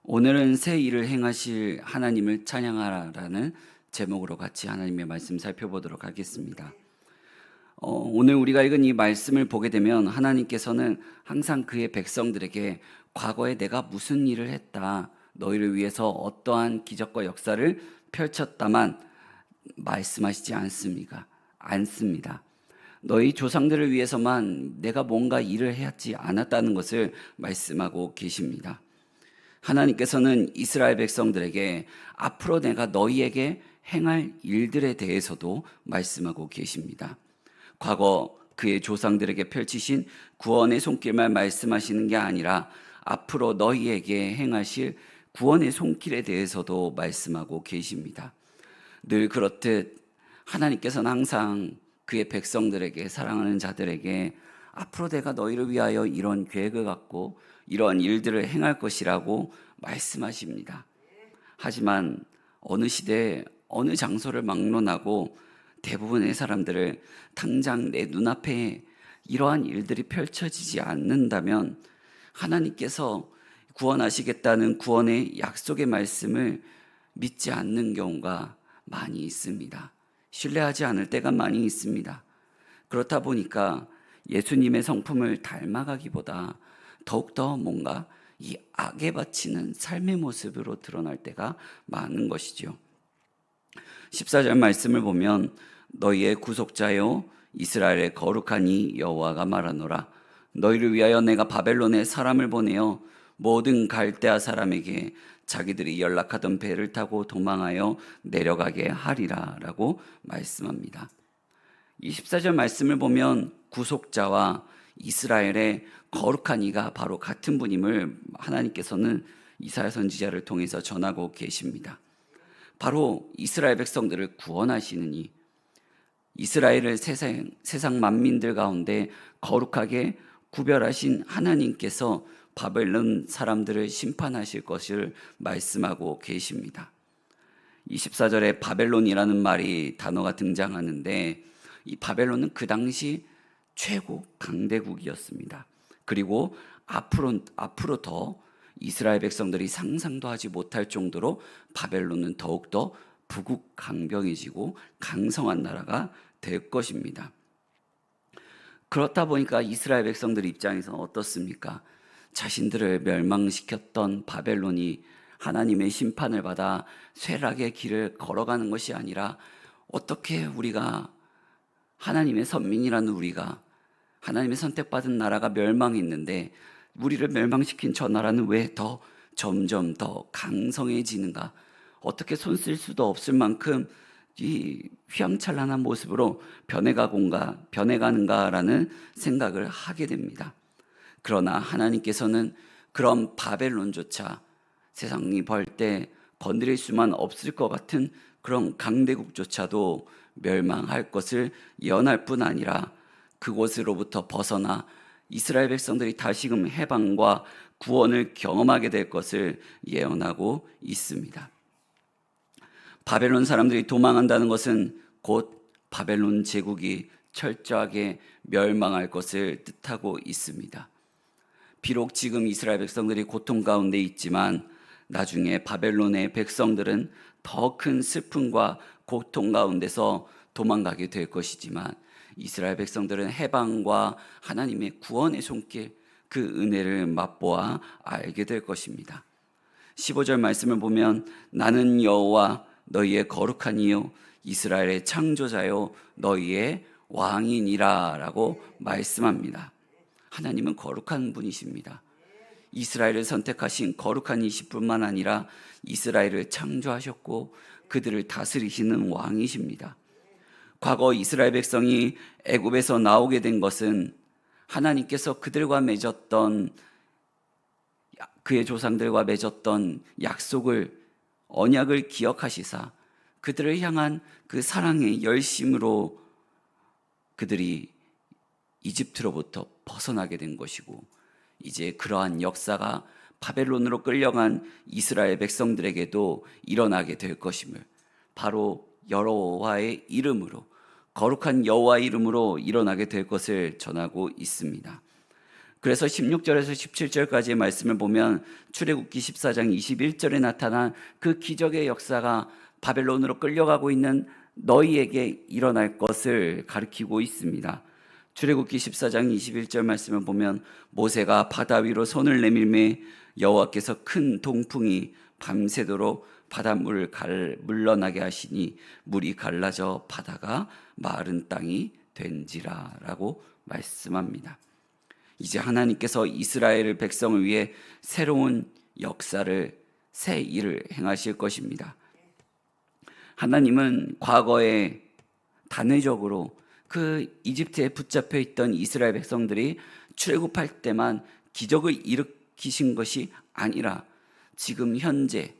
오늘은 새 일을 행하실 하나님을 찬양하라라는 제목으로 같이 하나님의 말씀 살펴보도록 하겠습니다. 오늘 우리가 읽은 이 말씀을 보게 되면 하나님께서는 항상 그의 백성들에게 과거에 내가 무슨 일을 했다, 너희를 위해서 어떠한 기적과 역사를 펼쳤다만 말씀하시지 않습니다. 너희 조상들을 위해서만 내가 뭔가 일을 해야지 않았다는 것을 말씀하고 계십니다. 하나님께서는 이스라엘 백성들에게 앞으로 내가 너희에게 행할 일들에 대해서도 말씀하고 계십니다. 과거 그의 조상들에게 펼치신 구원의 손길만 말씀하시는 게 아니라 앞으로 너희에게 행하실 구원의 손길에 대해서도 말씀하고 계십니다. 늘 그렇듯 하나님께서는 항상 그의 백성들에게, 사랑하는 자들에게 앞으로 내가 너희를 위하여 이런 계획을 갖고 이러한 일들을 행할 것이라고 말씀하십니다. 하지만 어느 시대, 어느 장소를 막론하고 대부분의 사람들을 당장 내 눈앞에 이러한 일들이 펼쳐지지 않는다면 하나님께서 구원하시겠다는 구원의 약속의 말씀을 믿지 않는 경우가 많이 있습니다. 신뢰하지 않을 때가 많이 있습니다. 그렇다 보니까 예수님의 성품을 닮아가기보다 더욱더 뭔가 이 악에 바치는 삶의 모습으로 드러날 때가 많은 것이죠. 14절 말씀을 보면 너희의 구속자여 이스라엘의 거룩한 이 여호와가 말하노라. 너희를 위하여 내가 바벨론에 사람을 보내어 모든 갈대아 사람에게 자기들이 연락하던 배를 타고 도망하여 내려가게 하리라 라고 말씀합니다. 이 14절 말씀을 보면 구속자와 이스라엘의 거룩한 이가 바로 같은 분임을 하나님께서는 이사야 선지자를 통해서 전하고 계십니다. 바로 이스라엘 백성들을 구원하시는 이, 이스라엘을 세상 만민들 가운데 거룩하게 구별하신 하나님께서 바벨론 사람들을 심판하실 것을 말씀하고 계십니다. 24절에 바벨론이라는 단어가 등장하는데 이 바벨론은 그 당시 최고 강대국이었습니다. 그리고 앞으로 더 이스라엘 백성들이 상상도 하지 못할 정도로 바벨론은 더욱더 부국강병해지고 강성한 나라가 될 것입니다. 그렇다 보니까 이스라엘 백성들 입장에서는 어떻습니까? 자신들을 멸망시켰던 바벨론이 하나님의 심판을 받아 쇠락의 길을 걸어가는 것이 아니라 어떻게 우리가 하나님의 선민이라는 우리가 하나님의 선택받은 나라가 멸망했는데 우리를 멸망시킨 저 나라는 왜 점점 더 강성해지는가? 어떻게 손 쓸 수도 없을 만큼 이 휘황찬란한 모습으로 변해가는가라는 생각을 하게 됩니다. 그러나 하나님께서는 그런 바벨론조차 세상이 벌 때 건드릴 수만 없을 것 같은 그런 강대국조차도 멸망할 것을 예언할 뿐 아니라 그곳으로부터 벗어나 이스라엘 백성들이 다시금 해방과 구원을 경험하게 될 것을 예언하고 있습니다. 바벨론 사람들이 도망한다는 것은 곧 바벨론 제국이 철저하게 멸망할 것을 뜻하고 있습니다. 비록 지금 이스라엘 백성들이 고통 가운데 있지만 나중에 바벨론의 백성들은 더 큰 슬픔과 고통 가운데서 도망가게 될 것이지만 이스라엘 백성들은 해방과 하나님의 구원의 손길, 그 은혜를 맛보아 알게 될 것입니다. 15절 말씀을 보면 나는 여호와 너희의 거룩한 이요 이스라엘의 창조자요 너희의 왕이니라 라고 말씀합니다. 하나님은 거룩한 분이십니다. 이스라엘을 선택하신 거룩한 이시뿐만 아니라 이스라엘을 창조하셨고 그들을 다스리시는 왕이십니다. 과거 이스라엘 백성이 애굽에서 나오게 된 것은 하나님께서 그의 조상들과 맺었던 언약을 기억하시사 그들을 향한 그 사랑의 열심으로 그들이 이집트로부터 벗어나게 된 것이고 이제 그러한 역사가 바벨론으로 끌려간 이스라엘 백성들에게도 일어나게 될 것임을 바로 여호와의 이름으로 거룩한 여호와의 이름으로 일어나게 될 것을 전하고 있습니다. 그래서 16절에서 17절까지의 말씀을 보면 출애굽기 14장 21절에 나타난 그 기적의 역사가 바벨론으로 끌려가고 있는 너희에게 일어날 것을 가리키고 있습니다. 출애굽기 14장 21절 말씀을 보면 모세가 바다 위로 손을 내밀매 여호와께서 큰 동풍이 밤새도록 바닷물을 물러나게 하시니 물이 갈라져 바다가 마른 땅이 된지라 라고 말씀합니다. 이제 하나님께서 이스라엘 백성을 위해 새로운 역사를, 새 일을 행하실 것입니다. 하나님은 과거에 단회적으로 그 이집트에 붙잡혀 있던 이스라엘 백성들이 출애굽할 때만 기적을 일으키신 것이 아니라 지금 현재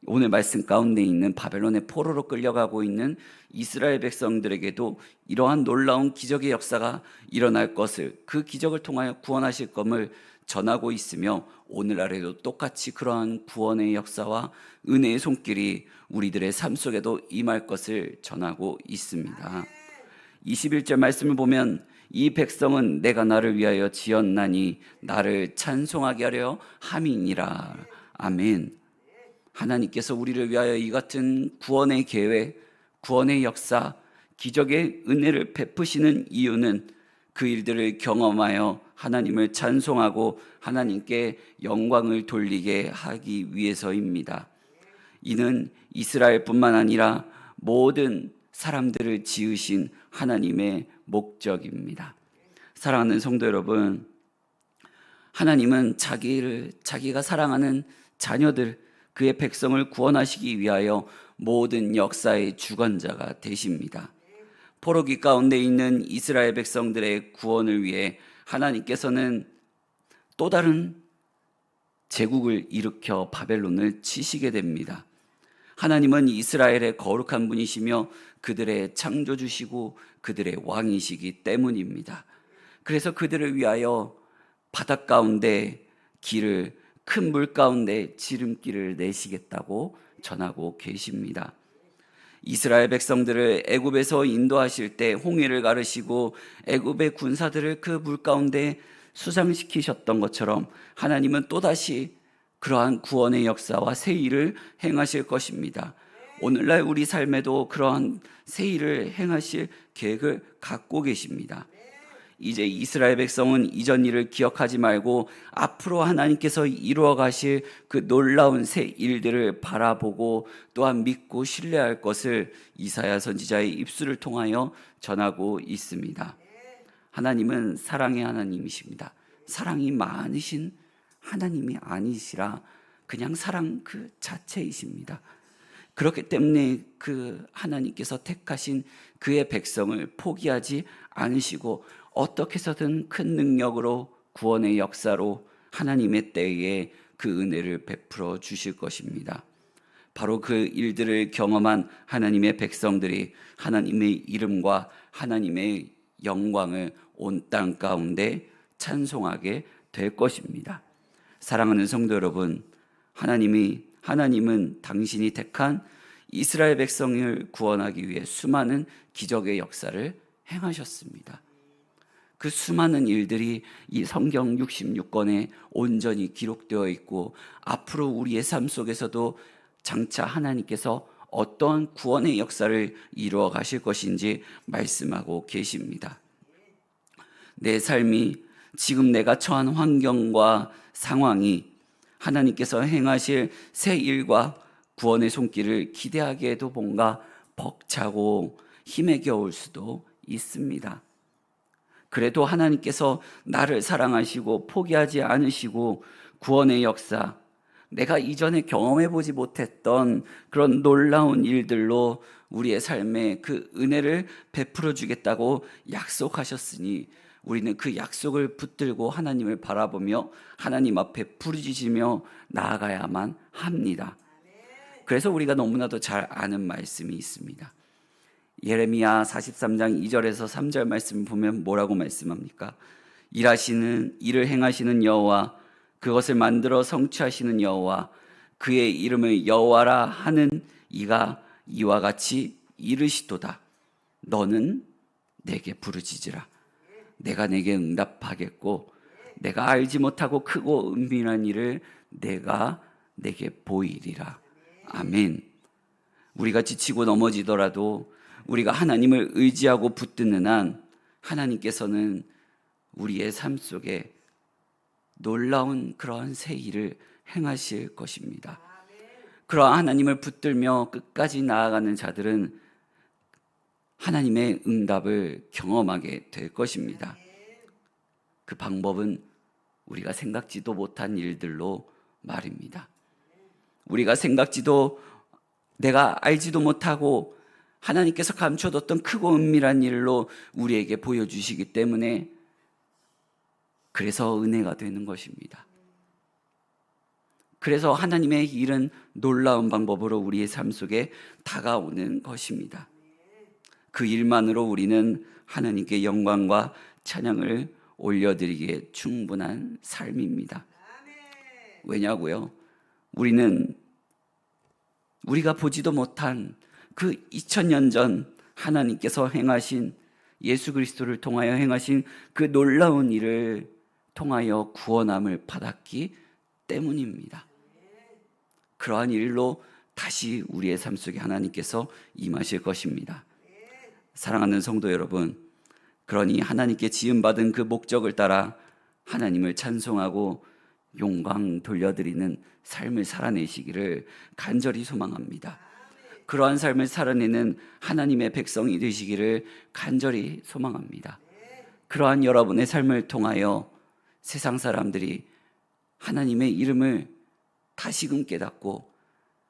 오늘 말씀 가운데 있는 바벨론의 포로로 끌려가고 있는 이스라엘 백성들에게도 이러한 놀라운 기적의 역사가 일어날 것을, 그 기적을 통하여 구원하실 것을 전하고 있으며 오늘날에도 똑같이 그러한 구원의 역사와 은혜의 손길이 우리들의 삶 속에도 임할 것을 전하고 있습니다. 21절 말씀을 보면 이 백성은 내가 나를 위하여 지었나니 나를 찬송하게 하려 함이니라. 아멘. 하나님께서 우리를 위하여 이 같은 구원의 계획, 구원의 역사, 기적의 은혜를 베푸시는 이유는 그 일들을 경험하여 하나님을 찬송하고 하나님께 영광을 돌리게 하기 위해서입니다. 이는 이스라엘뿐만 아니라 모든 사람들을 지으신 하나님의 목적입니다. 사랑하는 성도 여러분, 하나님은 자기가 사랑하는 자녀들, 그의 백성을 구원하시기 위하여 모든 역사의 주관자가 되십니다. 포로기 가운데 있는 이스라엘 백성들의 구원을 위해 하나님께서는 또 다른 제국을 일으켜 바벨론을 치시게 됩니다. 하나님은 이스라엘의 거룩한 분이시며 그들의 창조주시고 그들의 왕이시기 때문입니다. 그래서 그들을 위하여 바닷 가운데 길을, 큰 물 가운데 지름길을 내시겠다고 전하고 계십니다. 이스라엘 백성들을 애굽에서 인도하실 때 홍해를 가르시고 애굽의 군사들을 그 물 가운데 수장시키셨던 것처럼 하나님은 또다시 그러한 구원의 역사와 새 일을 행하실 것입니다. 오늘날 우리 삶에도 그러한 새 일을 행하실 계획을 갖고 계십니다. 이제 이스라엘 백성은 이전 일을 기억하지 말고 앞으로 하나님께서 이루어 가실 그 놀라운 새 일들을 바라보고 또한 믿고 신뢰할 것을 이사야 선지자의 입술을 통하여 전하고 있습니다. 하나님은 사랑의 하나님이십니다. 사랑이 많으신 하나님이 아니시라 그냥 사랑 그 자체이십니다. 그렇기 때문에 그 하나님께서 택하신 그의 백성을 포기하지 않으시고 어떻게 해서든 큰 능력으로 구원의 역사로 하나님의 때에 그 은혜를 베풀어 주실 것입니다. 바로 그 일들을 경험한 하나님의 백성들이 하나님의 이름과 하나님의 영광을 온 땅 가운데 찬송하게 될 것입니다. 사랑하는 성도 여러분, 하나님은 당신이 택한 이스라엘 백성을 구원하기 위해 수많은 기적의 역사를 행하셨습니다. 그 수많은 일들이 이 성경 66권에 온전히 기록되어 있고 앞으로 우리의 삶 속에서도 장차 하나님께서 어떠한 구원의 역사를 이루어 가실 것인지 말씀하고 계십니다. 내 삶이 지금 내가 처한 환경과 상황이 하나님께서 행하실 새 일과 구원의 손길을 기대하기에도 뭔가 벅차고 힘에 겨울 수도 있습니다. 그래도 하나님께서 나를 사랑하시고 포기하지 않으시고 구원의 역사, 내가 이전에 경험해보지 못했던 그런 놀라운 일들로 우리의 삶에 그 은혜를 베풀어 주겠다고 약속하셨으니 우리는 그 약속을 붙들고 하나님을 바라보며 하나님 앞에 부르짖으며 나아가야만 합니다. 그래서 우리가 너무나도 잘 아는 말씀이 있습니다. 예레미야 43장 2절에서 3절 말씀을 보면 뭐라고 말씀합니까? 일을 행하시는 여호와, 그것을 만들어 성취하시는 여호와, 그의 이름을 여호와라 하는 이가 이와 같이 이르시도다. 너는 내게 부르짖으라. 내가 내게 응답하겠고 내가 알지 못하고 크고 은밀한 일을 내가 내게 보이리라. 아멘. 우리가 지치고 넘어지더라도 우리가 하나님을 의지하고 붙드는 한 하나님께서는 우리의 삶 속에 놀라운 그러한 새 일을 행하실 것입니다. 그러한 하나님을 붙들며 끝까지 나아가는 자들은 하나님의 응답을 경험하게 될 것입니다. 그 방법은 우리가 생각지도 못한 일들로 말입니다. 우리가 생각지도 내가 알지도 못하고 하나님께서 감춰뒀던 크고 은밀한 일로 우리에게 보여주시기 때문에 그래서 은혜가 되는 것입니다. 그래서 하나님의 일은 놀라운 방법으로 우리의 삶 속에 다가오는 것입니다. 그 일만으로 우리는 하나님께 영광과 찬양을 올려드리기에 충분한 삶입니다. 왜냐고요? 우리가 보지도 못한 그 2000년 전 하나님께서 행하신 예수 그리스도를 통하여 행하신 그 놀라운 일을 통하여 구원함을 받았기 때문입니다. 그러한 일로 다시 우리의 삶 속에 하나님께서 임하실 것입니다. 사랑하는 성도 여러분, 그러니 하나님께 지음받은 그 목적을 따라 하나님을 찬송하고 영광 돌려드리는 삶을 살아내시기를 간절히 소망합니다. 그러한 삶을 살아내는 하나님의 백성이 되시기를 간절히 소망합니다. 그러한 여러분의 삶을 통하여 세상 사람들이 하나님의 이름을 다시금 깨닫고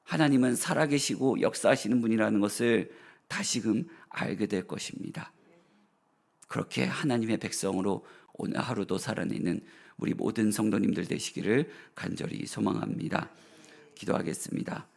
하나님은 살아계시고 역사하시는 분이라는 것을 다시금 알게 될 것입니다. 그렇게 하나님의 백성으로 오늘 하루도 살아내는 우리 모든 성도님들 되시기를 간절히 소망합니다. 기도하겠습니다.